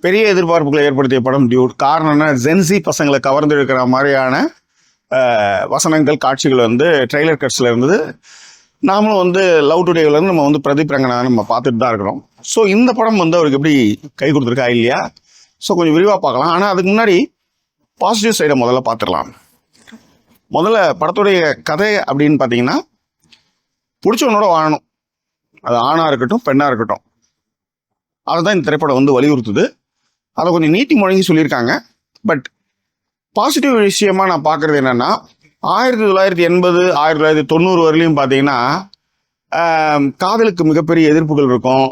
பெரிய எதிர்பார்ப்புகளை ஏற்படுத்திய படம் டியூட். காரணம் என்ன, ஜென்சி பசங்களை கவர்ந்து இருக்கிற மாதிரியான வசனங்கள், காட்சிகள் வந்து ட்ரெய்லர் கட்ஸில் இருந்தது. நாமளும் வந்து லவ் டுடேவிலேருந்து நம்ம வந்து பிரதீப் ரங்கநாதன் நம்ம பார்த்துட்டு தான் இருக்கிறோம். ஸோ இந்த படம் வந்து அவருக்கு எப்படி கை கொடுத்துருக்கா இல்லையா, ஸோ கொஞ்சம் விரிவாக பார்க்கலாம். ஆனால் அதுக்கு முன்னாடி பாசிட்டிவ் சைடை முதல்ல பார்த்துடலாம். முதல்ல படத்துடைய கதை அப்படின்னு பார்த்தீங்கன்னா, பிடிச்சவனோட வாழணும், அது ஆணாக இருக்கட்டும் பெண்ணாக இருக்கட்டும், அதுதான் இந்த திரைப்படம் வந்து வலியுறுத்துது. அதை கொஞ்சம் நீட்டி முழங்கி சொல்லியிருக்காங்க. பட் பாசிட்டிவ் விஷயமா நான் பார்க்குறது என்னென்னா, 1980 1990 வரையிலையும் பார்த்தீங்கன்னா காதலுக்கு மிகப்பெரிய எதிர்ப்புகள் இருக்கும்,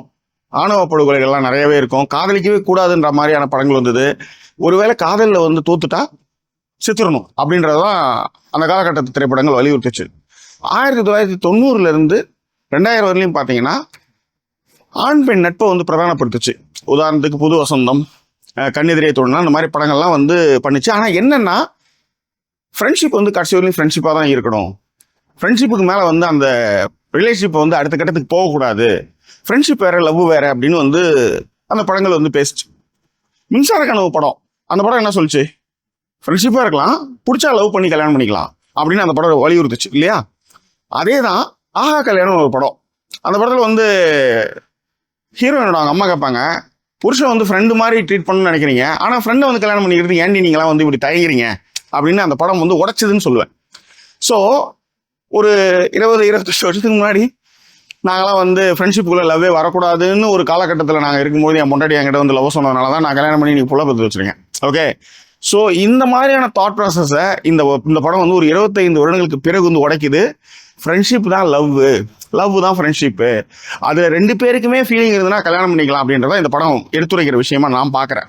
ஆணவ படுகொலைகள்லாம் நிறையவே இருக்கும், காதலிக்கவே கூடாதுன்ற மாதிரியான படங்கள் வந்தது. ஒருவேளை காதலில் வந்து தோத்துட்டா சித்திரணும் அப்படின்றதான் அந்த காலகட்டத்து திரைப்படங்கள் வலியுறுத்துச்சு. 1990 2000 வரையிலையும் பார்த்தீங்கன்னா ஆண் பெண் நட்பை வந்து பிரதானப்படுத்துச்சு. உதாரணத்துக்கு புது வசந்தம், கண்ணெதிரே தோணுனா, அந்த மாதிரி படங்கள்லாம் வந்து பண்ணிச்சு. ஆனால் என்னென்னா, ஃப்ரெண்ட்ஷிப் வந்து கடைசி வரையும் ஃப்ரெண்ட்ஷிப்பாக தான் இருக்கணும், ஃப்ரெண்ட்ஷிப்புக்கு மேலே வந்து அந்த ரிலேஷன்ஷிப்பை வந்து அடுத்த கட்டத்துக்கு போகக்கூடாது, ஃப்ரெண்ட்ஷிப் வேறு லவ் வேறு அப்படின்னு வந்து அந்த படங்கள் வந்து பேசிச்சு. மின்சார கனவு படம், அந்த படம் என்ன சொல்லிச்சு, ஃப்ரெண்ட்ஷிப்பாக இருக்கலாம், பிடிச்சா லவ் பண்ணி கல்யாணம் பண்ணிக்கலாம் அப்படின்னு அந்த படம் வலியுறுத்துச்சு இல்லையா. அதே தான் ஆஹா கல்யாணம் ஒரு படம். அந்த படத்தில் வந்து ஹீரோயினோட அவங்க அம்மா கேட்பாங்க, புருஷன் வந்து ஃப்ரெண்டு மாதிரி ட்ரீட் பண்ணணும்னு நினைக்கிறீங்க, ஆனால் ஃப்ரெண்டை வந்து கல்யாணம் பண்ணிக்கிறது ஏன்டி நீங்களாம் வந்து இப்படி தயங்குறீங்க அப்படின்னு அந்த படம் வந்து உடைச்சதுன்னு சொல்லுவேன். ஸோ ஒரு 20-25 வருஷத்துக்கு முன்னாடி நாங்களாம் வந்து ஃப்ரெண்ட்ஷிப்புக்குள்ளே லவ்வே வரக்கூடாதுன்னு ஒரு காலகட்டத்தில் நாங்கள் இருக்கும்போது என் பொண்டாட்டி என்கிட்ட வந்து லவ் சொன்னதுனால தான் நான் கல்யாணம் பண்ணி நீ புள்ள பற்றி வச்சுருக்கேன். ஓகே, ஸோ இந்த மாதிரியான தாட் ப்ராசஸை இந்த படம் வந்து ஒரு 25 வருடங்களுக்கு பிறகு வந்து உடைக்குது. ஃப்ரெண்ட்ஷிப் தான் லவ் தான் ஃப்ரெண்ட்ஷிப்பு, அது 2 பேருக்குமே ஃபீலிங் இருந்ததுன்னா கல்யாணம் பண்ணிக்கலாம் அப்படின்றத இந்த படம் எடுத்துரைக்கிற விஷயமா நான் பார்க்குறேன்.